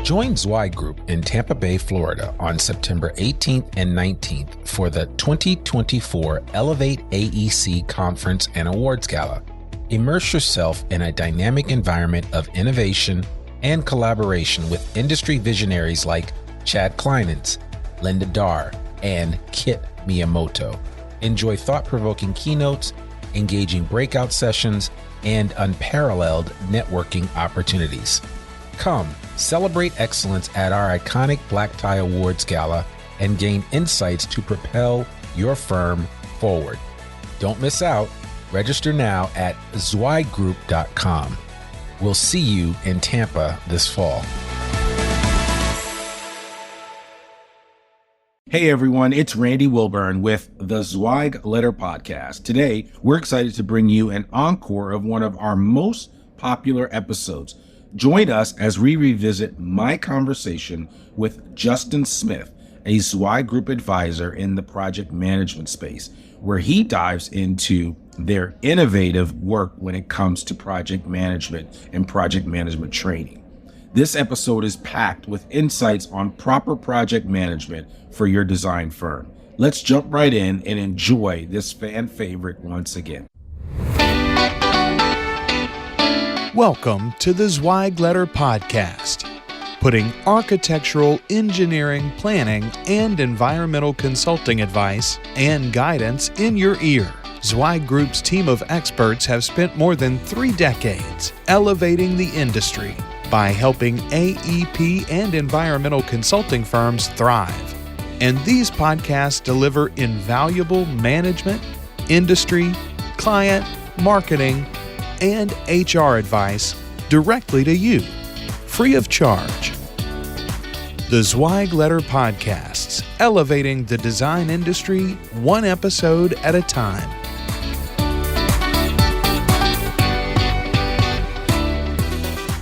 Join Zweig Group in Tampa Bay, Florida on September 18th and 19th for the 2024 Elevate AEC Conference and Awards Gala. Immerse yourself in a dynamic environment of innovation and collaboration with industry visionaries like Chad Kleinens, Linda Darr, and Kit Miyamoto. Enjoy thought-provoking keynotes, engaging breakout sessions, and unparalleled networking opportunities. Come, celebrate excellence at our iconic Black Tie Awards Gala and gain insights to propel your firm forward. Don't miss out. Register now at zweiggroup.com. We'll see you in Tampa this fall. Hey everyone, it's Randy Wilburn with the Zweig Letter Podcast. Today, we're excited to bring you an encore of one of our most popular episodes. Join us as we revisit my conversation with Justin Smith, a Zweig Group advisor in the project management space, where he dives into their innovative work when it comes to project management and project management training. This episode is packed with insights on proper project management for your design firm. Let's jump right in and enjoy this fan favorite once again. Welcome to the Zweig Letter Podcast, putting architectural, engineering, planning, and environmental consulting advice and guidance in your ear. Zweig Group's team of experts have spent more than 3 decades elevating the industry by helping AEP and environmental consulting firms thrive. And these podcasts deliver invaluable management, industry, client, marketing, and HR advice directly to you, free of charge. The Zweig Letter Podcasts, elevating the design industry one episode at a time.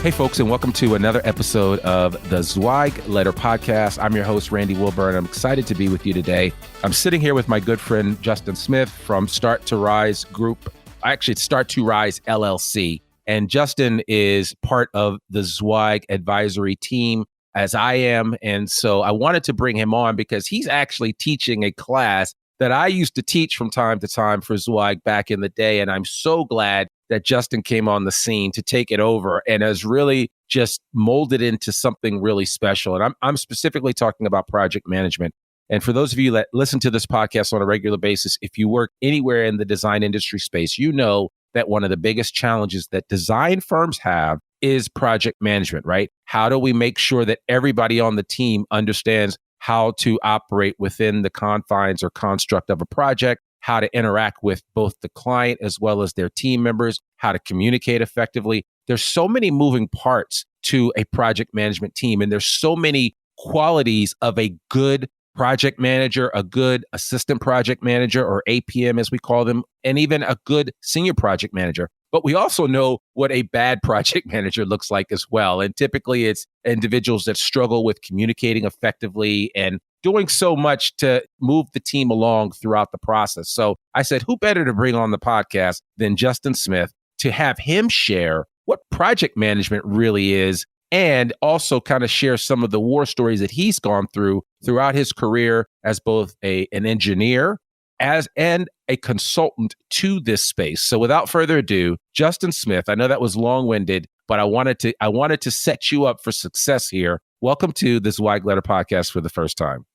Hey folks, and welcome to another episode of the Zweig Letter Podcast. I'm your host, Randy Wilburn. I'm excited to be with you today. I'm sitting here with my good friend, Justin Smith from Start to Rise Group. Actually, it's Start to Rise LLC. And Justin is part of the Zweig advisory team, as I am. And so I wanted to bring him on because he's actually teaching a class that I used to teach from time to time for Zweig back in the day. And I'm so glad that Justin came on the scene to take it over and has really just molded into something really special. And I'm specifically talking about project management. And for those of you that listen to this podcast on a regular basis, if you work anywhere in the design industry space, you know that one of the biggest challenges that design firms have is project management, right? How do we make sure that everybody on the team understands how to operate within the confines or construct of a project, how to interact with both the client as well as their team members, how to communicate effectively? There's so many moving parts to a project management team, and there's so many qualities of a good project manager, a good assistant project manager, or APM as we call them, and even a good senior project manager. But we also know what a bad project manager looks like as well. And typically it's individuals that struggle with communicating effectively and doing so much to move the team along throughout the process. So I said, who better to bring on the podcast than Justin Smith to have him share what project management really is, and also kind of share some of the war stories that he's gone through throughout his career as both an engineer and a consultant to this space. So without further ado, Justin Smith, I know that was long-winded, but I wanted to set you up for success here. Welcome to the Zweig Letter Podcast for the first time.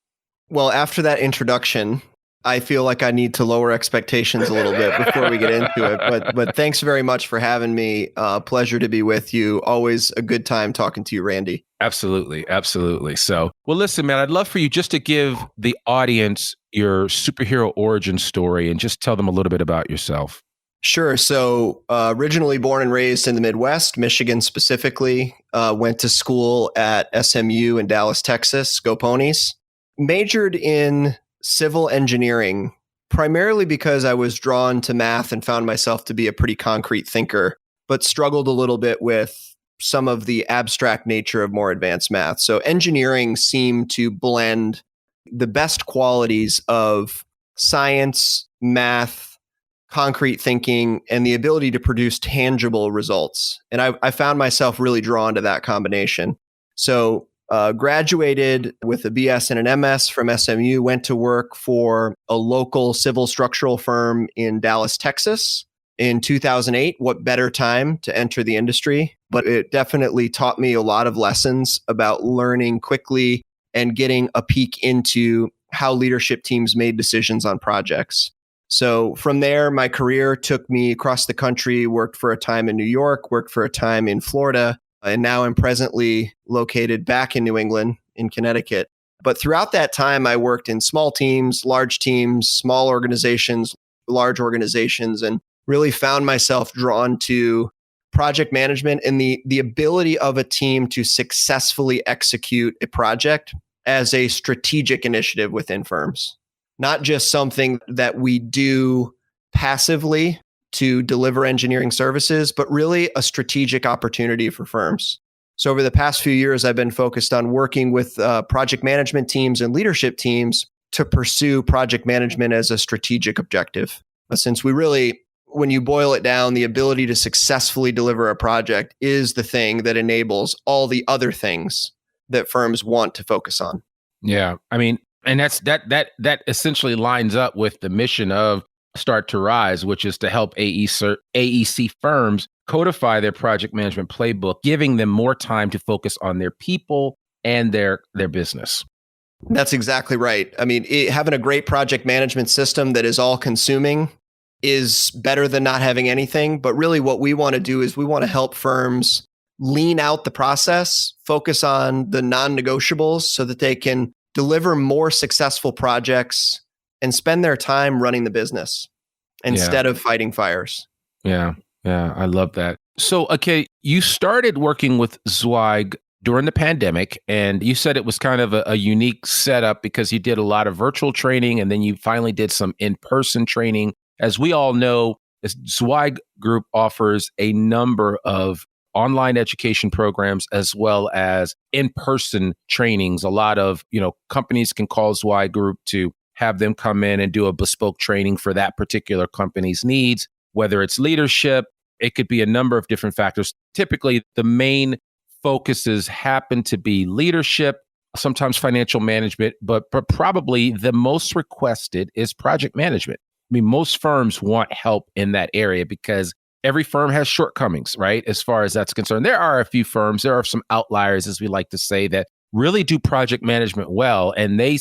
Well, after that introduction, I feel like I need to lower expectations a little bit before we get into it. But thanks very much for having me. Pleasure to be with you. Always a good time talking to you, Randy. Absolutely. Absolutely. So, well, listen, man, I'd love for you just to give the audience your superhero origin story and just tell them a little bit about yourself. Sure. So originally born and raised in the Midwest, Michigan specifically, went to school at SMU in Dallas, Texas. Go Ponies. Majored in civil engineering, primarily because I was drawn to math and found myself to be a pretty concrete thinker, but struggled a little bit with some of the abstract nature of more advanced math. So engineering seemed to blend the best qualities of science, math, concrete thinking, and the ability to produce tangible results. And I found myself really drawn to that combination. So Graduated with a BS and an MS from SMU, went to work for a local civil structural firm in Dallas, Texas in 2008. What better time to enter the industry? But it definitely taught me a lot of lessons about learning quickly and getting a peek into how leadership teams made decisions on projects. So from there, my career took me across the country, worked for a time in New York, worked for a time in Florida, and now I'm presently located back in New England, in Connecticut. But throughout that time, I worked in small teams, small organizations, large organizations, and really found myself drawn to project management and the ability of a team to successfully execute a project as a strategic initiative within firms. Not just something that we do passively to deliver engineering services, but really a strategic opportunity for firms. So over the past few years, I've been focused on working with project management teams and leadership teams to pursue project management as a strategic objective. Since when you boil it down, the ability to successfully deliver a project is the thing that enables all the other things that firms want to focus on. Yeah. I mean, and that essentially lines up with the mission of Start to Rise, which is to help AEC firms codify their project management playbook, giving them more time to focus on their people and their business. That's exactly right. I mean, having a great project management system that is all consuming is better than not having anything. But really what we want to do is we want to help firms lean out the process, focus on the non-negotiables so that they can deliver more successful projects and spend their time running the business instead of fighting fires. Yeah. Yeah. I love that. So, okay, you started working with Zweig during the pandemic, and you said it was kind of a unique setup because you did a lot of virtual training and then you finally did some in-person training. As we all know, the Zweig Group offers a number of online education programs as well as in-person trainings. A lot of, companies can call Zweig Group to have them come in and do a bespoke training for that particular company's needs, whether it's leadership, it could be a number of different factors. Typically, the main focuses happen to be leadership, sometimes financial management, but probably the most requested is project management. I mean, most firms want help in that area because every firm has shortcomings, right? As far as that's concerned, there are a few firms, there are some outliers, as we like to say, that really do project management well, and they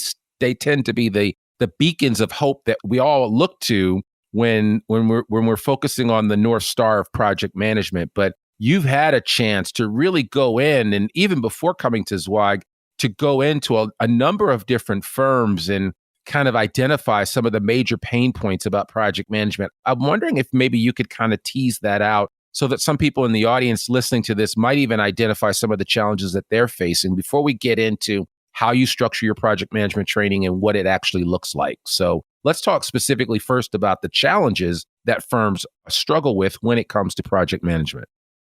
tend to be the beacons of hope that we all look to when we're focusing on the North Star of project management. But you've had a chance to really go in, and even before coming to Zweig, to go into a number of different firms and kind of identify some of the major pain points about project management. I'm wondering if maybe you could kind of tease that out so that some people in the audience listening to this might even identify some of the challenges that they're facing before we get into how you structure your project management training and what it actually looks like. So let's talk specifically first about the challenges that firms struggle with when it comes to project management.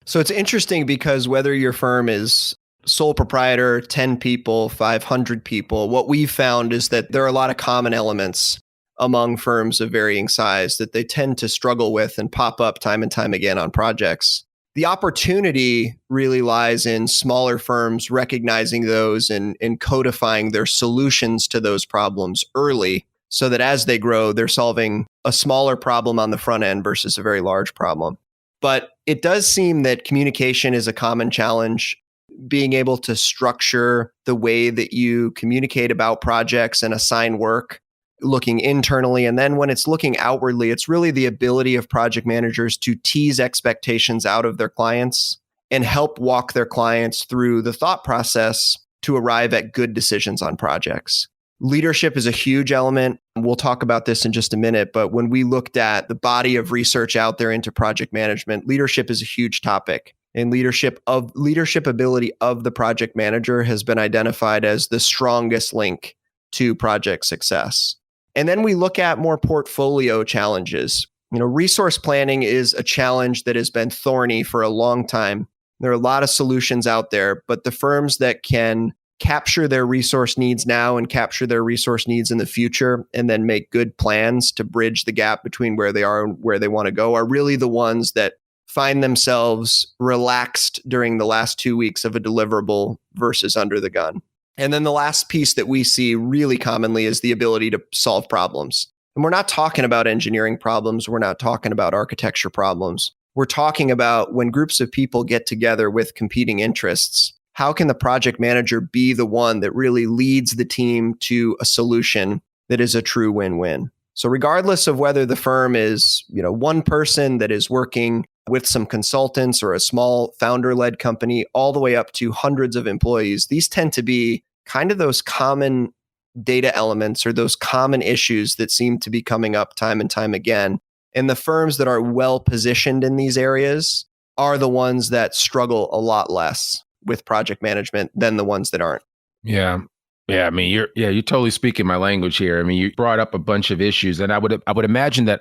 So it's interesting because whether your firm is sole proprietor, 10 people, 500 people, what we've found is that there are a lot of common elements among firms of varying size that they tend to struggle with and pop up time and time again on projects. The opportunity really lies in smaller firms recognizing those and codifying their solutions to those problems early so that as they grow, they're solving a smaller problem on the front end versus a very large problem. But it does seem that communication is a common challenge. Being able to structure the way that you communicate about projects and assign work, looking internally. And then when it's looking outwardly, it's really the ability of project managers to tease expectations out of their clients and help walk their clients through the thought process to arrive at good decisions on projects. Leadership is a huge element. We'll talk about this in just a minute, but when we looked at the body of research out there into project management, leadership is a huge topic. And leadership ability of the project manager has been identified as the strongest link to project success. And then we look at more portfolio challenges. Resource planning is a challenge that has been thorny for a long time. There are a lot of solutions out there, but the firms that can capture their resource needs now and capture their resource needs in the future and then make good plans to bridge the gap between where they are and where they want to go are really the ones that find themselves relaxed during the last 2 weeks of a deliverable versus under the gun. And then the last piece that we see really commonly is the ability to solve problems. And we're not talking about engineering problems. We're not talking about architecture problems. We're talking about when groups of people get together with competing interests, how can the project manager be the one that really leads the team to a solution that is a true win-win? So regardless of whether the firm is, one person that is working with some consultants or a small founder-led company, all the way up to hundreds of employees, these tend to be kind of those common data elements or those common issues that seem to be coming up time and time again. And the firms that are well positioned in these areas are the ones that struggle a lot less with project management than the ones that aren't. Yeah. Yeah, I mean, you're totally speaking my language here. I mean, you brought up a bunch of issues, and I would imagine that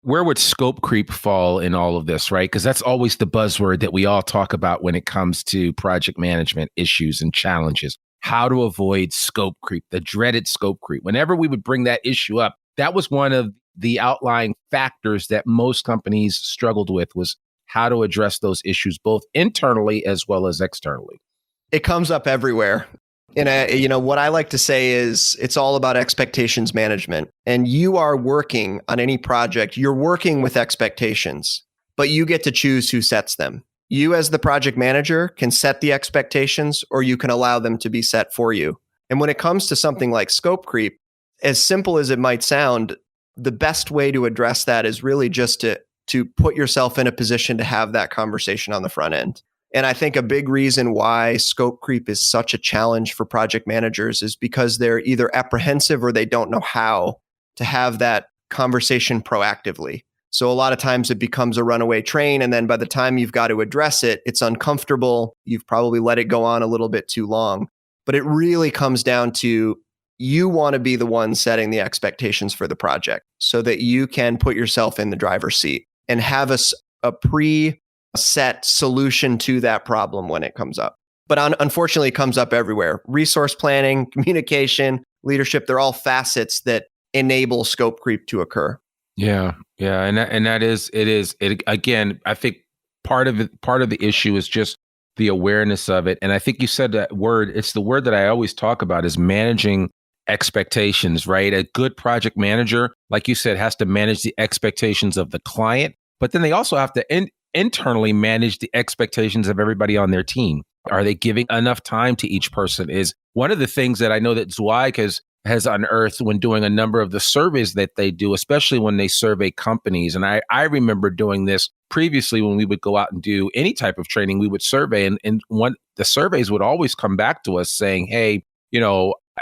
where would scope creep fall in all of this, right? Because that's always the buzzword that we all talk about when it comes to project management issues and challenges. How to avoid scope creep, the dreaded scope creep. Whenever we would bring that issue up, that was one of the outlying factors that most companies struggled with, was how to address those issues, both internally as well as externally. It comes up everywhere. And what I like to say is it's all about expectations management. And you are working on any project, you're working with expectations, but you get to choose who sets them. You as the project manager can set the expectations, or you can allow them to be set for you. And when it comes to something like scope creep, as simple as it might sound, the best way to address that is really just to put yourself in a position to have that conversation on the front end. And I think a big reason why scope creep is such a challenge for project managers is because they're either apprehensive or they don't know how to have that conversation proactively. So a lot of times it becomes a runaway train. And then by the time you've got to address it, it's uncomfortable. You've probably let it go on a little bit too long. But it really comes down to you want to be the one setting the expectations for the project so that you can put yourself in the driver's seat and have a pre-set solution to that problem when it comes up. But unfortunately, it comes up everywhere. Resource planning, communication, leadership, they're all facets that enable scope creep to occur. Yeah. And that is, again, I think part of the issue is just the awareness of it. And I think you said that word, it's the word that I always talk about, is managing expectations, right? A good project manager, like you said, has to manage the expectations of the client, but then they also have to internally manage the expectations of everybody on their team. Are they giving enough time to each person? Is one of the things that I know that Zweig has unearthed when doing a number of the surveys that they do, especially when they survey companies. And I remember doing this previously when we would go out and do any type of training, we would survey, and the surveys would always come back to us saying, hey,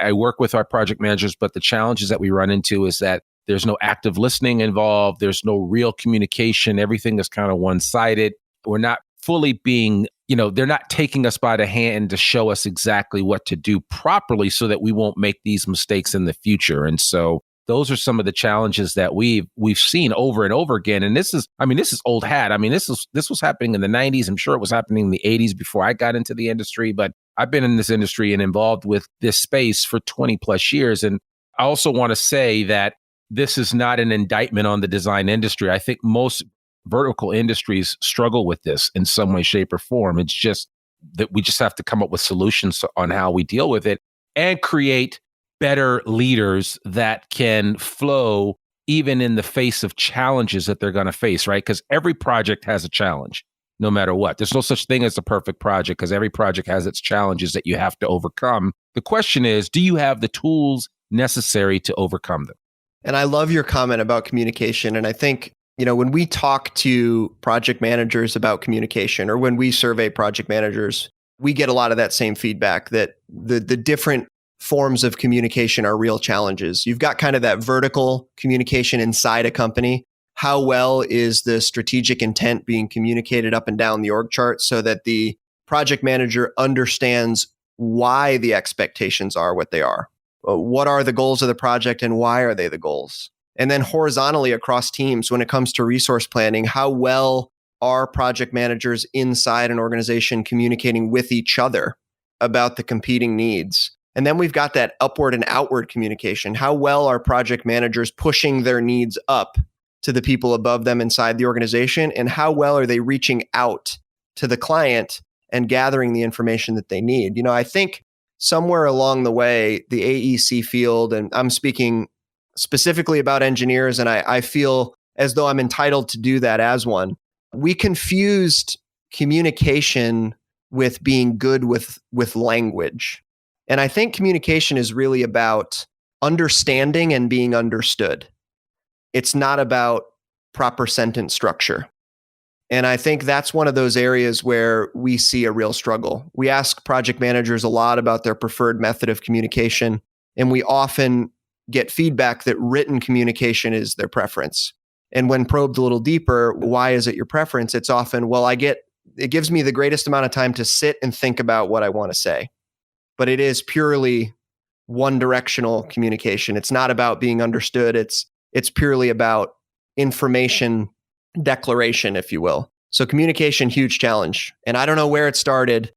I work with our project managers, but the challenges that we run into is that there's no active listening involved. There's no real communication. Everything is kind of one-sided. We're not fully being, they're not taking us by the hand to show us exactly what to do properly so that we won't make these mistakes in the future. And so those are some of the challenges that we've seen over and over again. And this is old hat. I mean, this was happening in the 90s. I'm sure it was happening in the 80s before I got into the industry, but I've been in this industry and involved with this space for 20 plus years. And I also want to say that this is not an indictment on the design industry. I think most vertical industries struggle with this in some way, shape, or form. It's just that we just have to come up with solutions on how we deal with it and create better leaders that can flow even in the face of challenges that they're going to face, right? Because every project has a challenge, no matter what. There's no such thing as a perfect project because every project has its challenges that you have to overcome. The question is, do you have the tools necessary to overcome them? And I love your comment about communication. And I think, when we talk to project managers about communication, or when we survey project managers, we get a lot of that same feedback that the different forms of communication are real challenges. You've got kind of that vertical communication inside a company. How well is the strategic intent being communicated up and down the org chart so that the project manager understands why the expectations are what they are? What are the goals of the project and why are they the goals? And then horizontally across teams, when it comes to resource planning, how well are project managers inside an organization communicating with each other about the competing needs? And then we've got that upward and outward communication. How well are project managers pushing their needs up to the people above them inside the organization, and how well are they reaching out to the client and gathering the information that they need. I think somewhere along the way, the AEC field, and I'm speaking specifically about engineers, and I feel as though I'm entitled to do that as one, we confused communication with being good with language. And I think communication is really about understanding and being understood. It's not about proper sentence structure. And I think that's one of those areas where we see a real struggle. We ask project managers a lot about their preferred method of communication, and we often get feedback that written communication is their preference. And when probed a little deeper, why is it your preference? It's often, it gives me the greatest amount of time to sit and think about what I want to say. But it is purely one directional communication. It's not about being understood. It's purely about information declaration, if you will. So communication, huge challenge. And I don't know where it started,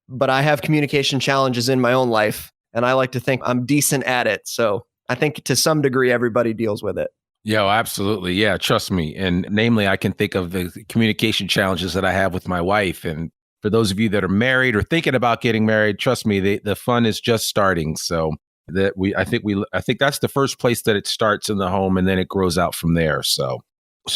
but I have communication challenges in my own life. And I like to think I'm decent at it. So I think to some degree, everybody deals with it. Yeah, absolutely. Yeah, trust me. And namely, I can think of the communication challenges that I have with my wife. And for those of you that are married or thinking about getting married, trust me, the fun is just starting. So I think that's the first place that it starts in the home, and then it grows out from there. So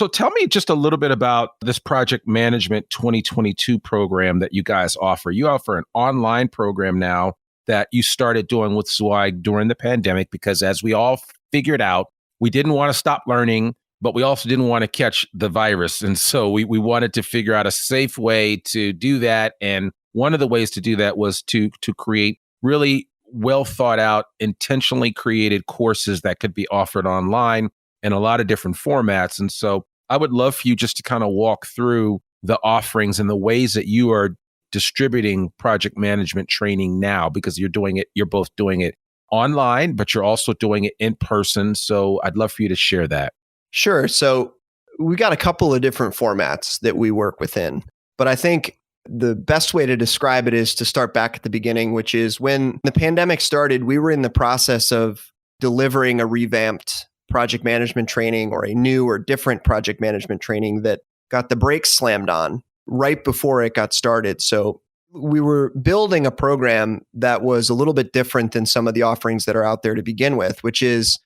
tell me just a little bit about this Project Management 2022 program that you guys offer. You offer an online program now that you started doing with Zweig during the pandemic, because as we all figured out, we didn't want to stop learning, but we also didn't want to catch the virus. And so we wanted to figure out a safe way to do that. And one of the ways to do that was to create really well thought out, intentionally created courses that could be offered online in a lot of different formats. And so I would love for you just to kind of walk through the offerings and the ways that you are distributing project management training now, because you're both doing it online, but you're also doing it in person. So I'd love for you to share that. Sure. So we got a couple of different formats that we work within, but I think the best way to describe it is to start back at the beginning, which is when the pandemic started, we were in the process of delivering a revamped project management training, or a new or different project management training that got the brakes slammed on right before it got started. So we were building a program that was a little bit different than some of the offerings that are out there to begin with, which is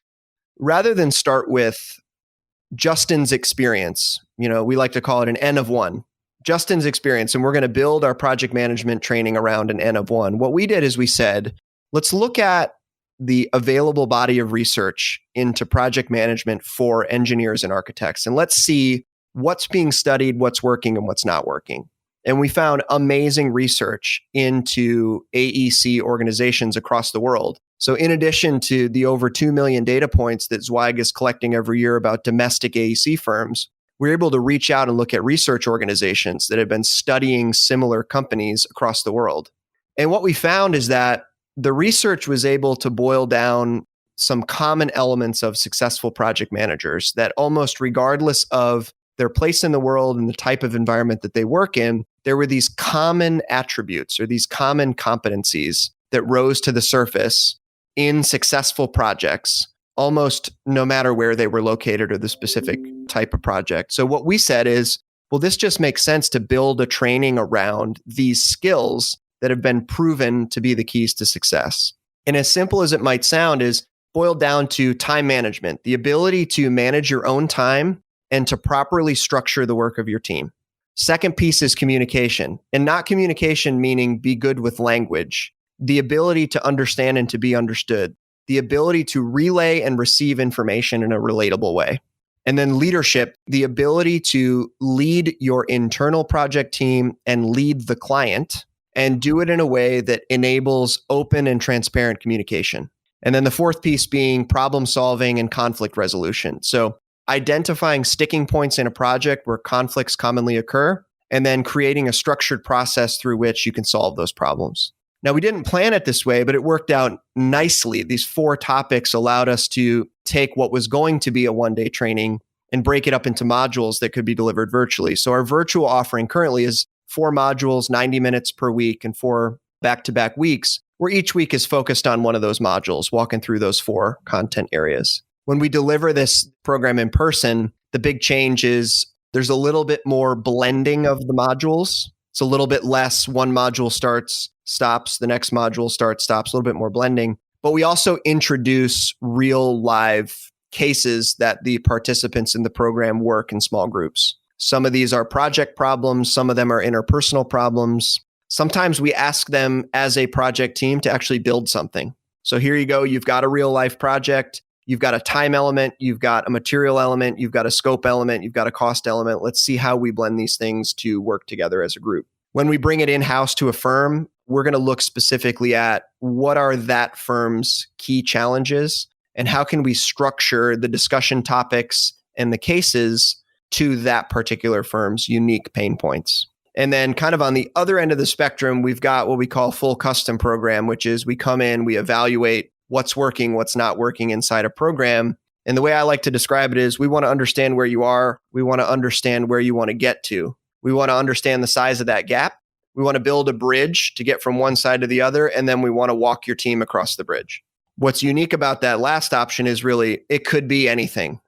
rather than start with Justin's experience, we like to call it an N of one, Justin's experience, and we're going to build our project management training around an N of one. What we did is we said, let's look at the available body of research into project management for engineers and architects, and let's see what's being studied, what's working, and what's not working. And we found amazing research into AEC organizations across the world. So in addition to the over 2 million data points that Zweig is collecting every year about domestic AEC firms, we're able to reach out and look at research organizations that have been studying similar companies across the world. And what we found is that the research was able to boil down some common elements of successful project managers that almost regardless of their place in the world and the type of environment that they work in, there were these common attributes or these common competencies that rose to the surface in successful projects, almost no matter where they were located or the specific type of project. So what we said is, well, this just makes sense to build a training around these skills that have been proven to be the keys to success. And as simple as it might sound, is boiled down to time management, the ability to manage your own time and to properly structure the work of your team. Second piece is communication, and not communication meaning be good with language, the ability to understand and to be understood, the ability to relay and receive information in a relatable way. And then leadership, the ability to lead your internal project team and lead the client and do it in a way that enables open and transparent communication. And then the fourth piece being problem solving and conflict resolution. So identifying sticking points in a project where conflicts commonly occur, and then creating a structured process through which you can solve those problems. Now, we didn't plan it this way, but it worked out nicely. These 4 topics allowed us to take what was going to be a one-day training and break it up into modules that could be delivered virtually. So our virtual offering currently is 4 modules, 90 minutes per week, and 4 back-to-back weeks, where each week is focused on one of those modules, walking through those 4 content areas. When we deliver this program in person, The big change is there's a little bit more blending of the modules. It's a little bit less one module starts, stops, the next module starts, stops, a little bit more blending. But we also introduce real live cases that the participants in the program work in small groups. Some of these are project problems. Some of them are interpersonal problems. Sometimes we ask them as a project team to actually build something. So here you go. You've got a real life project. You've got a time element. You've got a material element. You've got a scope element. You've got a cost element. Let's see how we blend these things to work together as a group. When we bring it in-house to a firm, we're going to look specifically at what are that firm's key challenges and how can we structure the discussion topics and the cases to that particular firm's unique pain points. And then kind of on the other end of the spectrum, we've got what we call full custom program, which is we come in, we evaluate what's working, what's not working inside a program. And the way I like to describe it is we want to understand where you are. We want to understand where you want to get to. We want to understand the size of that gap. We want to build a bridge to get from one side to the other. And then we want to walk your team across the bridge. What's unique about that last option is really, it could be anything.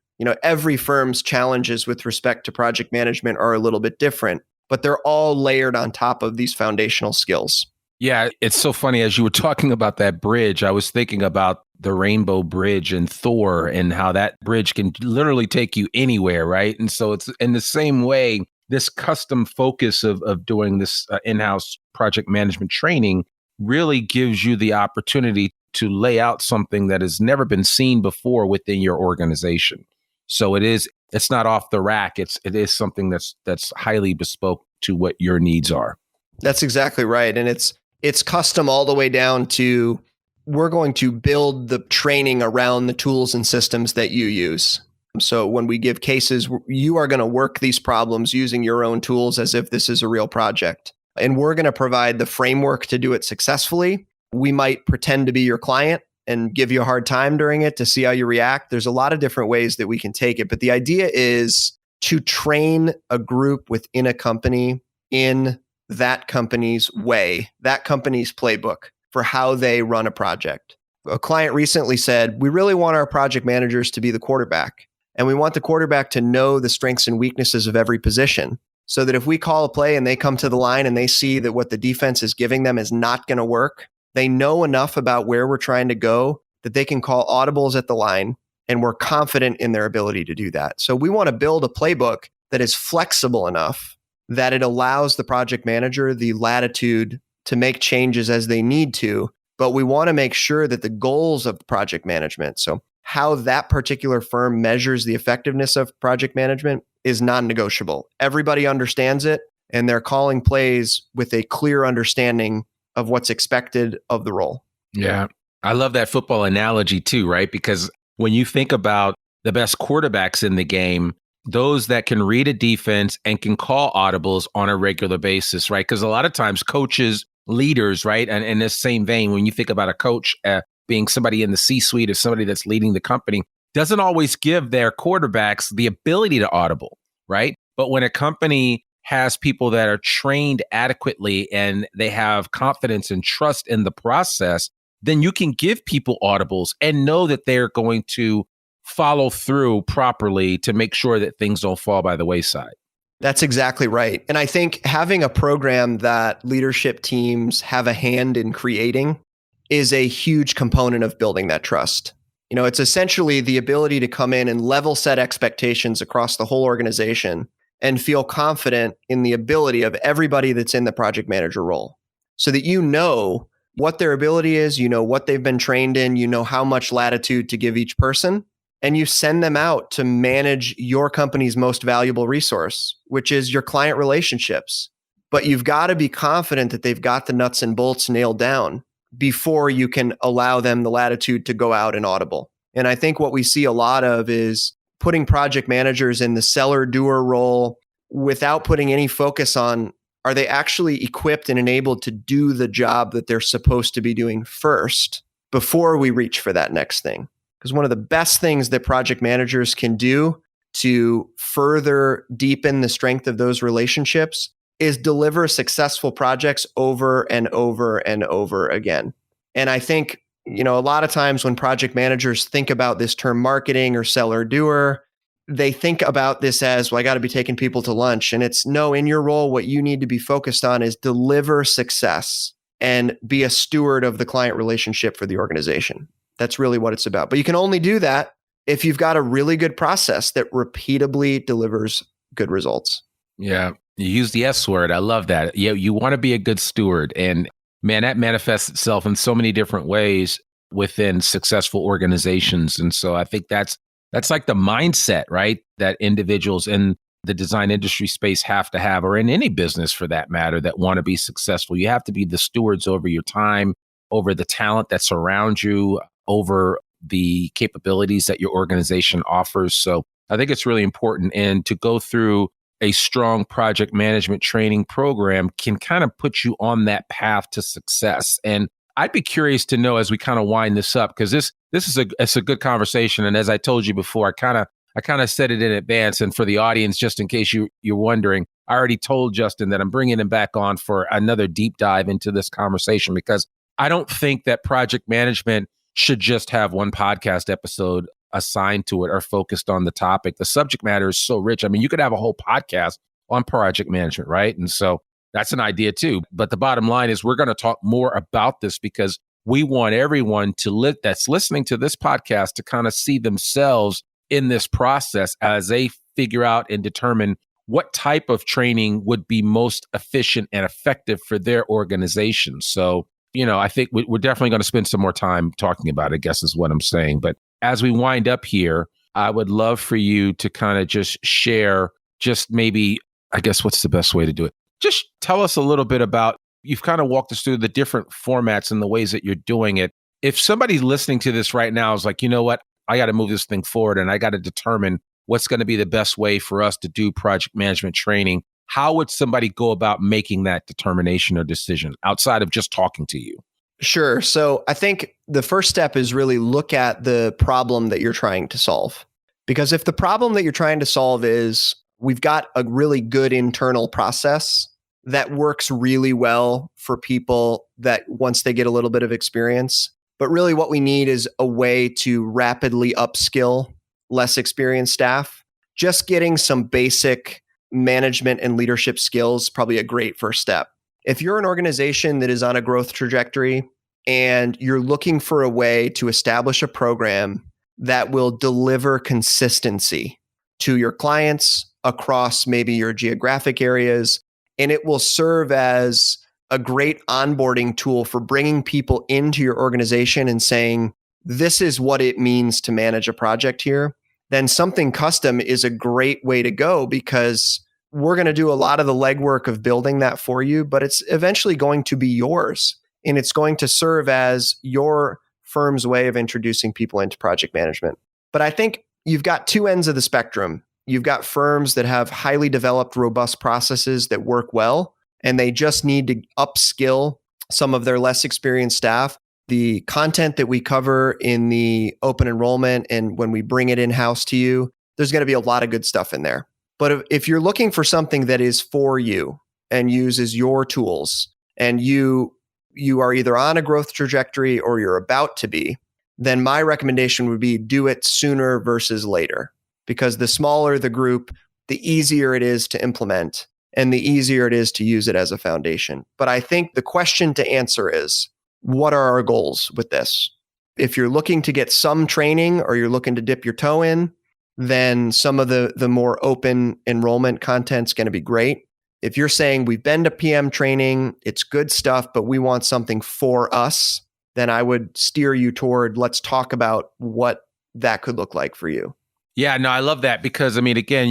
Every firm's challenges with respect to project management are a little bit different, but they're all layered on top of these foundational skills. Yeah, it's so funny. As you were talking about that bridge, I was thinking about the Rainbow Bridge in Thor and how that bridge can literally take you anywhere, right? And so it's in the same way, this custom focus of doing this in-house project management training really gives you the opportunity to lay out something that has never been seen before within your organization. So it's not off the rack. It is something that's highly bespoke to what your needs are. That's exactly right. And it's custom all the way down to we're going to build the training around the tools and systems that you use. So when we give cases, you are going to work these problems using your own tools as if this is a real project. And we're going to provide the framework to do it successfully. We might pretend to be your client and give you a hard time during it to see how you react. There's a lot of different ways that we can take it. But the idea is to train a group within a company in that company's way, that company's playbook for how they run a project. A client recently said, we really want our project managers to be the quarterback. And we want the quarterback to know the strengths and weaknesses of every position so that if we call a play and they come to the line and they see that what the defense is giving them is not going to work, they know enough about where we're trying to go that they can call audibles at the line, and we're confident in their ability to do that. So we want to build a playbook that is flexible enough that it allows the project manager the latitude to make changes as they need to, but we want to make sure that the goals of project management, so how that particular firm measures the effectiveness of project management, is non-negotiable. Everybody understands it, and they're calling plays with a clear understanding of what's expected of the role. Yeah. I love that football analogy too, right? Because when you think about the best quarterbacks in the game, those that can read a defense and can call audibles on a regular basis, right? Because a lot of times coaches, leaders, right? And in this same vein, when you think about a coach being somebody in the C-suite or somebody that's leading the company, doesn't always give their quarterbacks the ability to audible, right? But when a company has people that are trained adequately and they have confidence and trust in the process, then you can give people audibles and know that they're going to follow through properly to make sure that things don't fall by the wayside. That's exactly right. And I think having a program that leadership teams have a hand in creating is a huge component of building that trust. It's essentially the ability to come in and level set expectations across the whole organization and feel confident in the ability of everybody that's in the project manager role so that you know what their ability is, you know what they've been trained in, you know how much latitude to give each person, and you send them out to manage your company's most valuable resource, which is your client relationships. But you've got to be confident that they've got the nuts and bolts nailed down before you can allow them the latitude to go out and audible. And I think what we see a lot of is putting project managers in the seller-doer role without putting any focus on, are they actually equipped and enabled to do the job that they're supposed to be doing first before we reach for that next thing? Because one of the best things that project managers can do to further deepen the strength of those relationships is deliver successful projects over and over and over again. And I think, a lot of times when project managers think about this term marketing or seller doer, they think about this as, well, I got to be taking people to lunch. And it's no, in your role, what you need to be focused on is deliver success and be a steward of the client relationship for the organization. That's really what it's about. But you can only do that if you've got a really good process that repeatably delivers good results. Yeah. You use the S word. I love that. You want to be a good steward. And man, that manifests itself in so many different ways within successful organizations. And so I think that's like the mindset, right? That individuals in the design industry space have to have, or in any business for that matter, that want to be successful. You have to be the stewards over your time, over the talent that's around you, over the capabilities that your organization offers. So I think it's really important. And to go through a strong project management training program can kind of put you on that path to success. And I'd be curious to know, as we kind of wind this up, because it's a good conversation. And as I told you before, I kind of said it in advance. And for the audience, just in case you're wondering, I already told Justin that I'm bringing him back on for another deep dive into this conversation, because I don't think that project management should just have one podcast episode assigned to it or focused on the topic. The subject matter is so rich. I mean, you could have a whole podcast on project management, right? And so that's an idea too. But the bottom line is we're going to talk more about this because we want everyone that's listening to this podcast to kind of see themselves in this process as they figure out and determine what type of training would be most efficient and effective for their organization. So, I think we're definitely going to spend some more time talking about it, I guess is what I'm saying. But as we wind up here, I would love for you to kind of just share, just maybe, I guess, what's the best way to do it? Just tell us a little bit about, you've kind of walked us through the different formats and the ways that you're doing it. If somebody's listening to this right now is like, you know what, I got to move this thing forward and I got to determine what's going to be the best way for us to do project management training, how would somebody go about making that determination or decision outside of just talking to you? Sure. So I think the first step is really look at the problem that you're trying to solve. Because if the problem that you're trying to solve is we've got a really good internal process that works really well for people that once they get a little bit of experience, but really what we need is a way to rapidly upskill less experienced staff. Just getting some basic management and leadership skills, probably a great first step. If you're an organization that is on a growth trajectory and you're looking for a way to establish a program that will deliver consistency to your clients across maybe your geographic areas, and it will serve as a great onboarding tool for bringing people into your organization and saying, this is what it means to manage a project here, then something custom is a great way to go, because we're going to do a lot of the legwork of building that for you, but it's eventually going to be yours. And it's going to serve as your firm's way of introducing people into project management. But I think you've got two ends of the spectrum. You've got firms that have highly developed, robust processes that work well, and they just need to upskill some of their less experienced staff. The content that we cover in the open enrollment and when we bring it in-house to you, there's going to be a lot of good stuff in there. But if you're looking for something that is for you and uses your tools, and you are either on a growth trajectory or you're about to be, then my recommendation would be do it sooner versus later. Because the smaller the group, the easier it is to implement and the easier it is to use it as a foundation. But I think the question to answer is, what are our goals with this? If you're looking to get some training or you're looking to dip your toe in, then some of the more open enrollment content's going to be great. If you're saying we've been to PM training, it's good stuff, but we want something for us, then I would steer you toward, let's talk about what that could look like for you. Yeah, no, I love that because, I mean, again,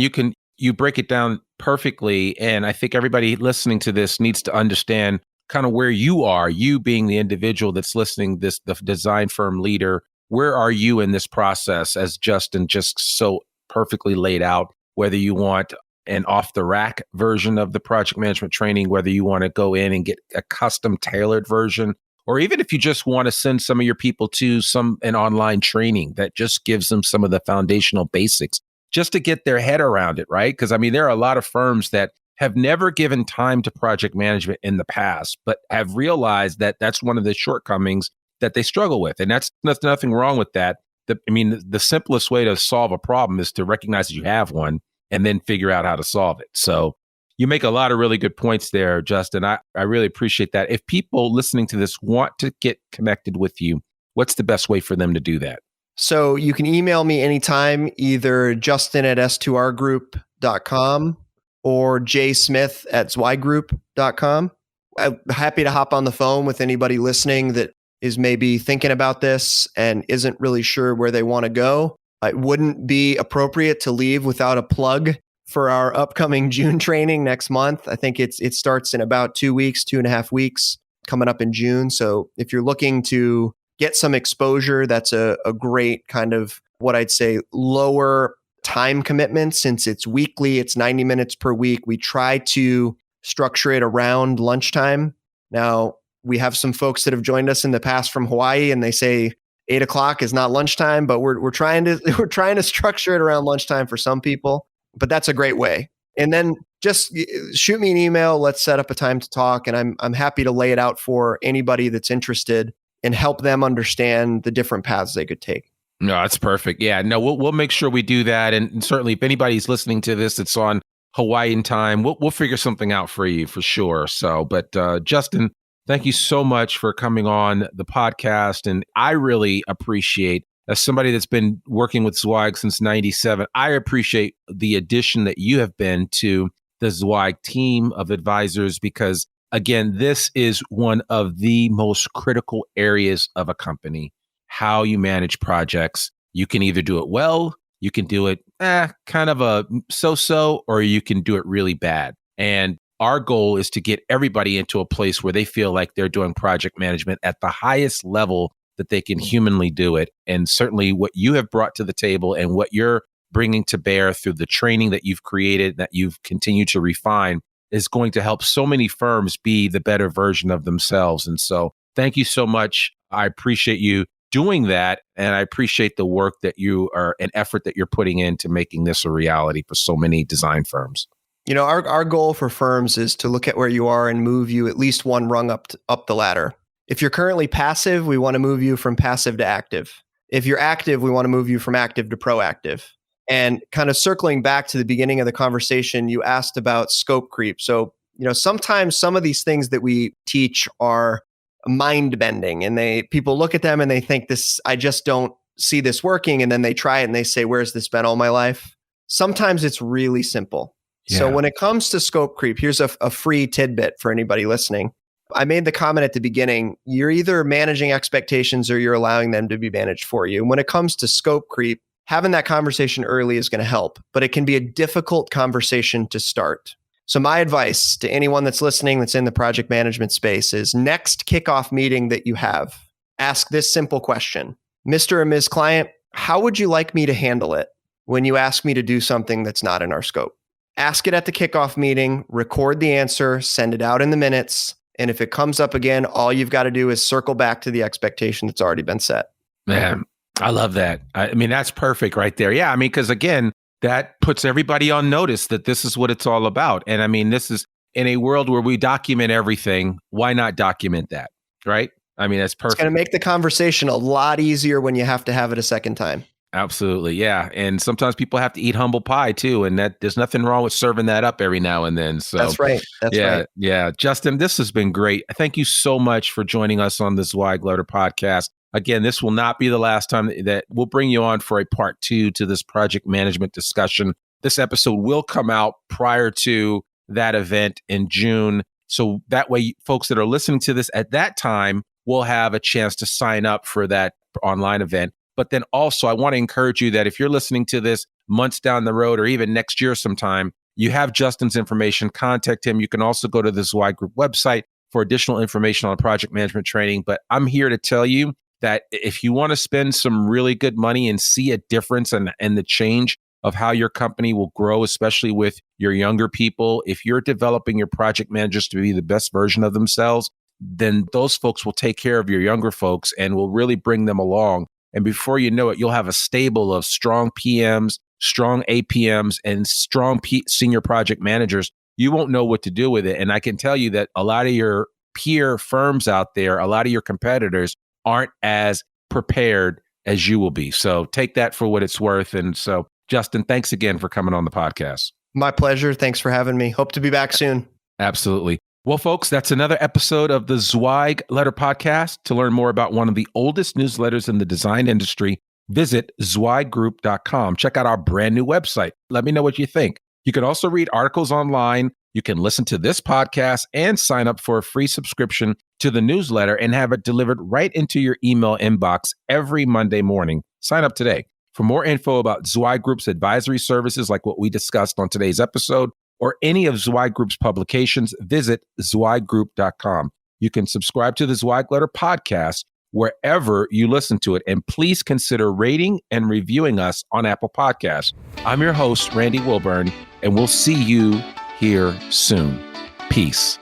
you break it down perfectly. And I think everybody listening to this needs to understand kind of where you are, you being the individual that's listening, the design firm leader. Where are you in this process, as Justin just so perfectly laid out, whether you want an off-the-rack version of the project management training, whether you want to go in and get a custom tailored version, or even if you just want to send some of your people to an online training that just gives them some of the foundational basics just to get their head around it, right? Because I mean, there are a lot of firms that have never given time to project management in the past, but have realized that that's one of the shortcomings that they struggle with. And that's nothing wrong with that. the simplest way to solve a problem is to recognize that you have one and then figure out how to solve it. So you make a lot of really good points there, Justin. I really appreciate that. If people listening to this want to get connected with you, what's the best way for them to do that? So you can email me anytime, either justin@s2rgroup.com or jsmith@zweiggroup.com. I'm happy to hop on the phone with anybody listening that is maybe thinking about this and isn't really sure where they want to go. It wouldn't be appropriate to leave without a plug for our upcoming June training next month. I think it starts in about 2 weeks, 2.5 weeks coming up in June. So if you're looking to get some exposure, that's a great kind of what I'd say lower time commitment. Since it's weekly, it's 90 minutes per week. We try to structure it around lunchtime. Now, we have some folks that have joined us in the past from Hawaii, and they say 8 o'clock is not lunchtime, but we're trying to structure it around lunchtime for some people. But that's a great way. And then just shoot me an email. Let's set up a time to talk, and I'm happy to lay it out for anybody that's interested and help them understand the different paths they could take. No, that's perfect. Yeah, no, we'll make sure we do that. And certainly, if anybody's listening to this, it's on Hawaiian time. We'll figure something out for you for sure. So, but Justin, thank you so much for coming on the podcast. And I really appreciate, as somebody that's been working with Zweig since '97, I appreciate the addition that you have been to the Zweig team of advisors, because again, this is one of the most critical areas of a company, how you manage projects. You can either do it well, you can do it kind of a so-so, or you can do it really bad. And our goal is to get everybody into a place where they feel like they're doing project management at the highest level that they can humanly do it. And certainly what you have brought to the table and what you're bringing to bear through the training that you've created, that you've continued to refine, is going to help so many firms be the better version of themselves. And so thank you so much. I appreciate you doing that. And I appreciate the work that you are, an effort that you're putting into making this a reality for so many design firms. You know, our goal for firms is to look at where you are and move you at least one rung up the ladder. If you're currently passive, we want to move you from passive to active. If you're active, we want to move you from active to proactive. And kind of circling back to the beginning of the conversation, you asked about scope creep. So, you know, sometimes some of these things that we teach are mind bending, and people look at them and they think I just don't see this working. And then they try it and they say, where's this been all my life? Sometimes it's really simple. Yeah. So when it comes to scope creep, here's a free tidbit for anybody listening. I made the comment at the beginning, you're either managing expectations or you're allowing them to be managed for you. And when it comes to scope creep, having that conversation early is going to help, but it can be a difficult conversation to start. So my advice to anyone that's listening that's in the project management space is, next kickoff meeting that you have, ask this simple question. Mr. or Ms. Client, how would you like me to handle it when you ask me to do something that's not in our scope? Ask it at the kickoff meeting, record the answer, send it out in the minutes. And if it comes up again, all you've got to do is circle back to the expectation that's already been set. Man, I love that. I mean, that's perfect right there. Yeah, I mean, because again, that puts everybody on notice that this is what it's all about. And I mean, this is in a world where we document everything. Why not document that, right? I mean, that's perfect. It's going to make the conversation a lot easier when you have to have it a second time. Absolutely. Yeah. And sometimes people have to eat humble pie too. And that there's nothing wrong with serving that up every now and then. So that's right. That's right. Yeah. Justin, this has been great. Thank you so much for joining us on the Zweig Letter podcast. Again, this will not be the last time that we'll bring you on for a part 2 to this project management discussion. This episode will come out prior to that event in June. So that way, folks that are listening to this at that time will have a chance to sign up for that online event. But then also, I want to encourage you that if you're listening to this months down the road or even next year sometime, you have Justin's information, contact him. You can also go to the Zweig Group website for additional information on project management training. But I'm here to tell you that if you want to spend some really good money and see a difference and the change of how your company will grow, especially with your younger people, if you're developing your project managers to be the best version of themselves, then those folks will take care of your younger folks and will really bring them along. And before you know it, you'll have a stable of strong PMs, strong APMs, and strong senior project managers. You won't know what to do with it. And I can tell you that a lot of your peer firms out there, a lot of your competitors aren't as prepared as you will be. So take that for what it's worth. And so, Justin, thanks again for coming on the podcast. My pleasure. Thanks for having me. Hope to be back soon. Absolutely. Well, folks, that's another episode of the Zweig Letter Podcast. To learn more about one of the oldest newsletters in the design industry, visit zweiggroup.com. Check out our brand new website. Let me know what you think. You can also read articles online. You can listen to this podcast and sign up for a free subscription to the newsletter and have it delivered right into your email inbox every Monday morning. Sign up today. For more info about Zweig Group's advisory services, like what we discussed on today's episode, or any of Zweig Group's publications, visit zweiggroup.com. You can subscribe to the Zweig Letter Podcast wherever you listen to it. And please consider rating and reviewing us on Apple Podcasts. I'm your host, Randy Wilburn, and we'll see you here soon. Peace.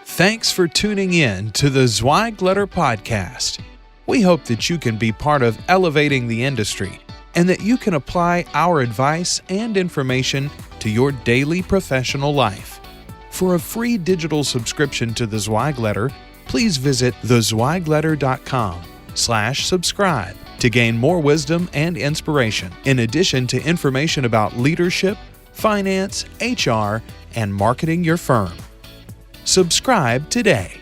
Thanks for tuning in to the Zweig Letter Podcast. We hope that you can be part of elevating the industry and that you can apply our advice and information to your daily professional life. For a free digital subscription to the Zweig Letter, please visit thezweigletter.com/subscribe to gain more wisdom and inspiration, in addition to information about leadership, finance, HR, and marketing your firm. Subscribe today.